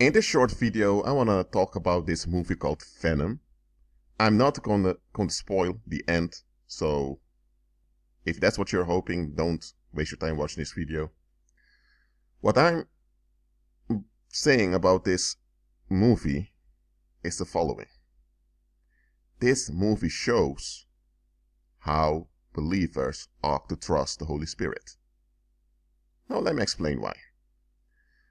In this short video, I want to talk about this movie called Venom. I'm not going to spoil the end, so if that's what you're hoping, don't waste your time watching this video. What I'm saying about this movie is the following. This movie shows how believers ought to trust the Holy Spirit. Now let me explain why.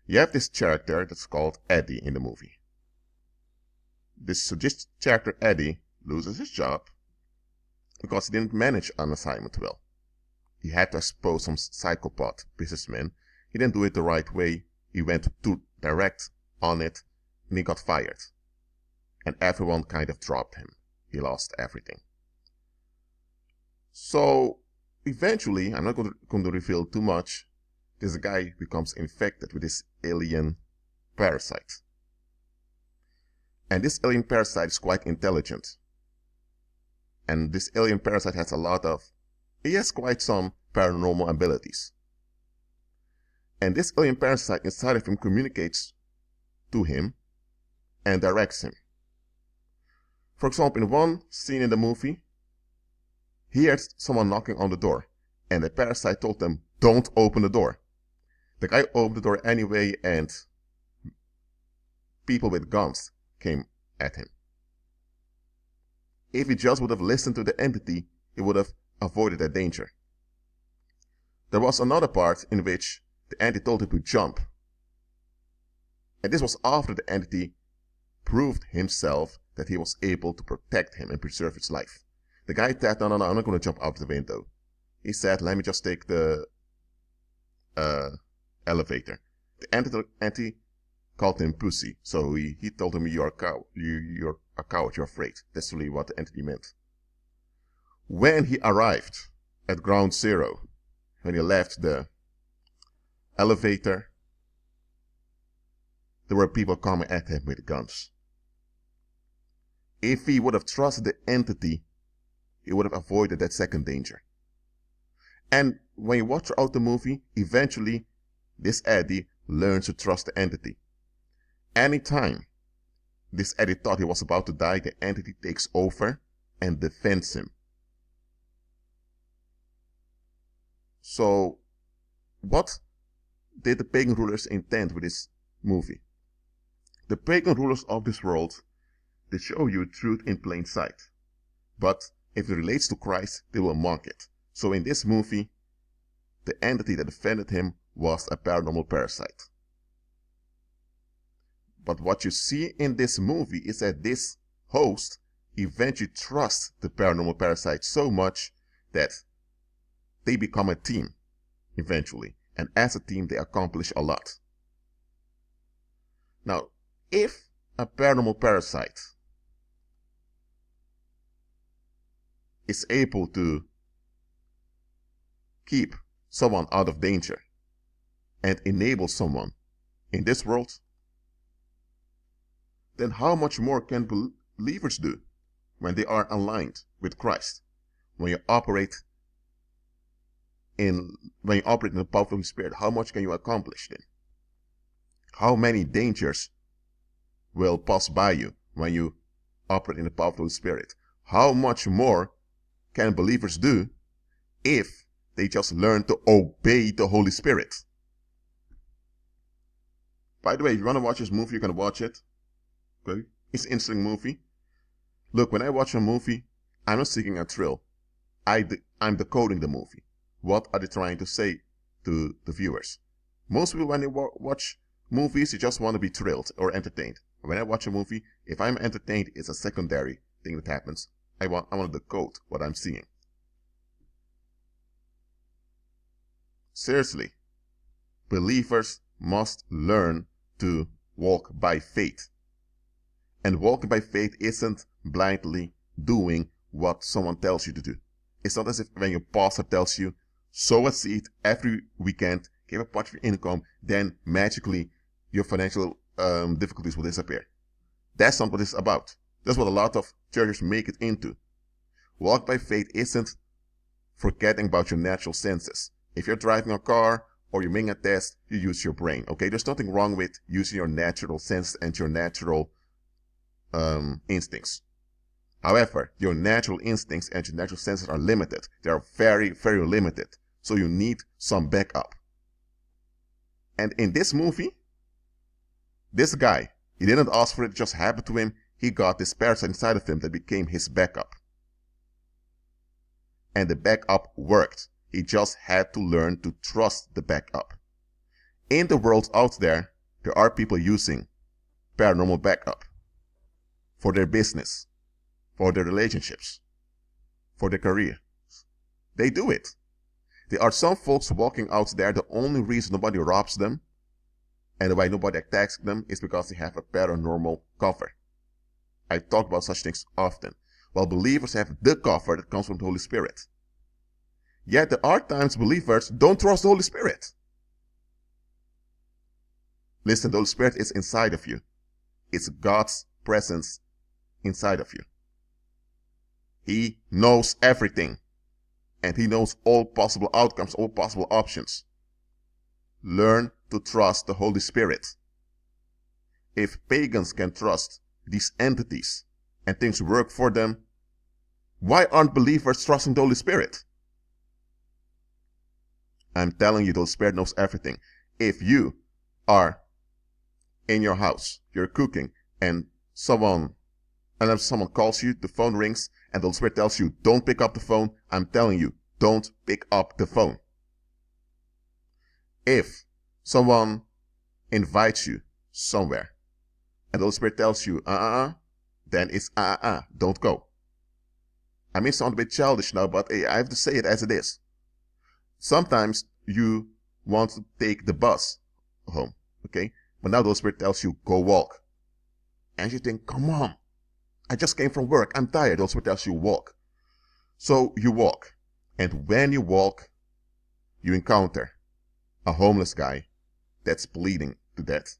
You have this character that's called Eddie in the movie. This character Eddie loses his job because he didn't manage an assignment well. He had to expose some psychopath businessman. He didn't do it the right way. He went too direct on it and he got fired. And everyone kind of dropped him. He lost everything. So eventually, I'm not going to reveal too much, this guy becomes infected with this alien parasite. And this alien parasite is quite intelligent. And this alien parasite has he has quite some paranormal abilities. And this alien parasite inside of him communicates to him and directs him. For example, in one scene in the movie, he heard someone knocking on the door, and the parasite told him, "Don't open the door." The guy opened the door anyway, and people with guns came at him. If he just would have listened to the entity, he would have avoided that danger. There was another part in which the entity told him to jump. And this was after the entity proved himself that he was able to protect him and preserve his life. The guy said, no, I'm not going to jump out the window. He said, let me just take the elevator. The entity called him pussy, so he told him, you're a coward, you're afraid. That's really what the entity meant. When he arrived at ground zero, when he left the elevator, there were people coming at him with guns. If he would have trusted the entity, he would have avoided that second danger. And when you watch throughout the movie, eventually, this Eddie learns to trust the entity. Anytime this Eddie thought he was about to die, the entity takes over and defends him. So, what did the pagan rulers intend with this movie? The pagan rulers of this world, they show you truth in plain sight. But if it relates to Christ, they will mock it. So in this movie, the entity that defended him was a paranormal parasite. But what you see in this movie is that this host eventually trusts the paranormal parasite so much that they become a team eventually. And as a team, they accomplish a lot. Now, if a paranormal parasite is able to keep someone out of danger and enable someone in this world, then how much more can believers do when they are aligned with Christ? When you operate in the power of the Holy Spirit, how much can you accomplish then? How many dangers will pass by you when you operate in the power of the Holy Spirit? How much more can believers do if they just learn to obey the Holy Spirit? By the way, if you want to watch this movie, you can watch it. Okay? It's an interesting movie. Look, when I watch a movie, I'm not seeking a thrill. I'm decoding the movie. What are they trying to say to the viewers? Most people, when they watch movies, you just want to be thrilled or entertained. When I watch a movie, if I'm entertained, it's a secondary thing that happens. I want to decode what I'm seeing. Seriously, believers must learn to walk by faith. And walking by faith isn't blindly doing what someone tells you to do. It's not as if when your pastor tells you, sow a seed every weekend, give a part of your income, then magically your financial difficulties will disappear. That's not what it's about. That's what a lot of churches make it into. Walk by faith isn't forgetting about your natural senses. If you're driving a car or you're making a test, you use your brain. Okay, there's nothing wrong with using your natural sense and your natural instincts. However, your natural instincts and your natural senses are limited. They are very, very limited. So you need some backup. And in this movie, this guy, he didn't ask for it, it just happened to him. He got this parasite inside of him that became his backup. And the backup worked. He just had to learn to trust the backup. In the world out there are people using paranormal backup for their business, for their relationships, for their career. They do it. There are some folks walking out there, the only reason nobody robs them and why nobody attacks them is because they have a paranormal cover. I talk about such things often. While believers have the cover that comes from the Holy Spirit. Yet there are times believers don't trust the Holy Spirit. Listen, the Holy Spirit is inside of you. It's God's presence inside of you. He knows everything. And He knows all possible outcomes, all possible options. Learn to trust the Holy Spirit. If pagans can trust these entities and things work for them, why aren't believers trusting the Holy Spirit? I'm telling you, the Holy Spirit knows everything. If you are in your house, you're cooking, and someone calls you, the phone rings, and the Holy Spirit tells you, don't pick up the phone, I'm telling you, don't pick up the phone. If someone invites you somewhere, and the Holy Spirit tells you, then it's don't go. I may sound a bit childish now, but I have to say it as it is. Sometimes you want to take the bus home, okay? But now the Holy Spirit tells you, go walk. And you think, come on, I just came from work, I'm tired. The Holy Spirit tells you, walk. So you walk. And when you walk, you encounter a homeless guy that's bleeding to death.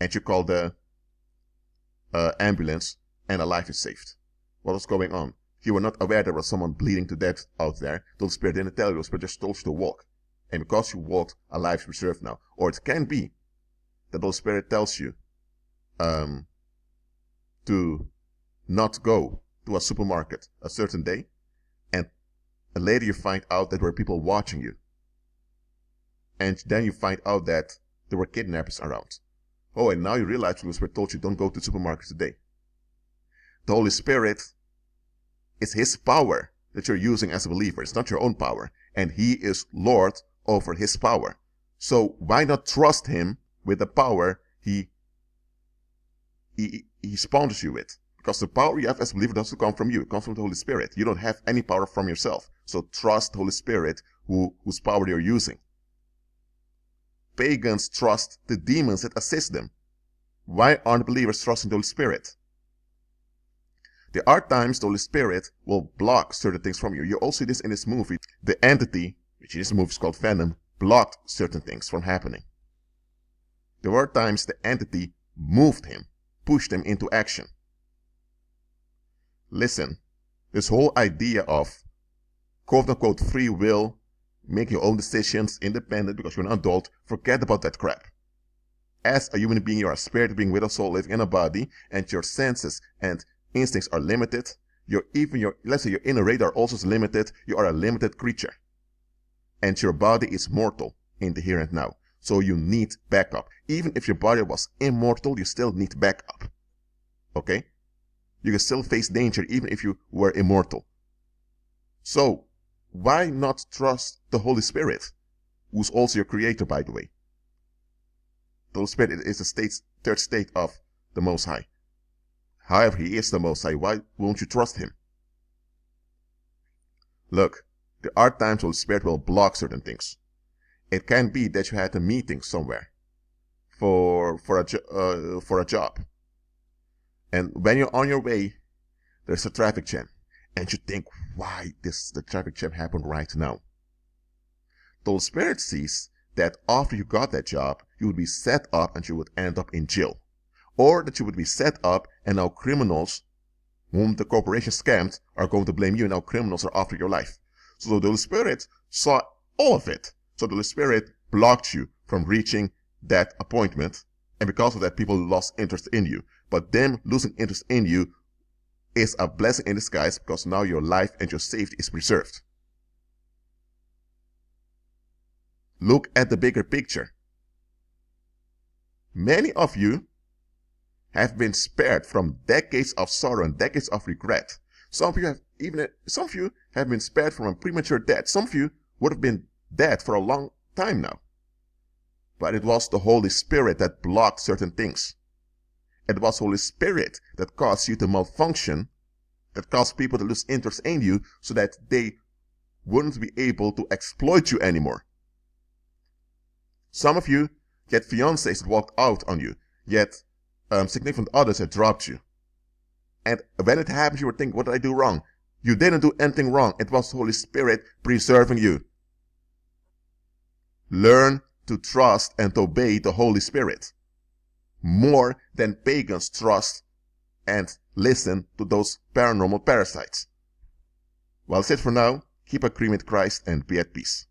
And you call the ambulance, and a life is saved. What was going on? You were not aware there was someone bleeding to death out there. The Holy Spirit didn't tell you. The Holy Spirit just told you to walk. And because you walked, a life is preserved now. Or it can be that the Holy Spirit tells you to not go to a supermarket a certain day. And later you find out that there were people watching you. And then you find out that there were kidnappers around. Oh, and now you realize the Holy Spirit told you, don't go to the supermarket today. The Holy Spirit is His power that you're using as a believer. It's not your own power. And He is Lord over His power. So why not trust Him with the power He spawns you with? Because the power you have as a believer doesn't come from you. It comes from the Holy Spirit. You don't have any power from yourself. So trust the Holy Spirit whose power you're using. Pagans trust the demons that assist them. Why aren't believers trusting the Holy Spirit? There are times the Holy Spirit will block certain things from you. You also see this in this movie. The entity, which in this movie is called Venom, blocked certain things from happening. There were times the entity moved him, pushed him into action. Listen, this whole idea of quote-unquote free will, make your own decisions, independent because you're an adult, forget about that crap. As a human being, you're a spirit being with a soul living in a body, and your senses and instincts are limited. Let's say your inner radar also is limited. You are a limited creature. And your body is mortal in the here and now. So you need backup. Even if your body was immortal, you still need backup. Okay? You can still face danger even if you were immortal. So, why not trust the Holy Spirit, who's also your creator, by the way? The Holy Spirit is the third state of the Most High. However, He is the Most High. Why won't you trust Him? Look, there are times the Holy Spirit will block certain things. It can be that you had a meeting somewhere for a job. And when you're on your way, there's a traffic jam. And you think, why the traffic jam happened right now? The Holy Spirit sees that after you got that job, you would be set up and you would end up in jail. Or that you would be set up and now criminals whom the corporation scammed are going to blame you, and now criminals are after your life. So the Holy Spirit saw all of it. So the Holy Spirit blocked you from reaching that appointment. And because of that, people lost interest in you. But them losing interest in you is a blessing in disguise, because now your life and your safety is preserved. Look at the bigger picture. Many of you have been spared from decades of sorrow and decades of regret. Some of you have been spared from a premature death. Some of you would have been dead for a long time now. But it was the Holy Spirit that blocked certain things. It was the Holy Spirit that caused you to malfunction, that caused people to lose interest in you, so that they wouldn't be able to exploit you anymore. Some of you get fiancés that walked out on you, yet significant others that dropped you. And when it happens, you would think, what did I do wrong? You didn't do anything wrong. It was the Holy Spirit preserving you. Learn to trust and obey the Holy Spirit more than pagans trust and listen to those paranormal parasites. Well, that's it for now. Keep agreeing with Christ and be at peace.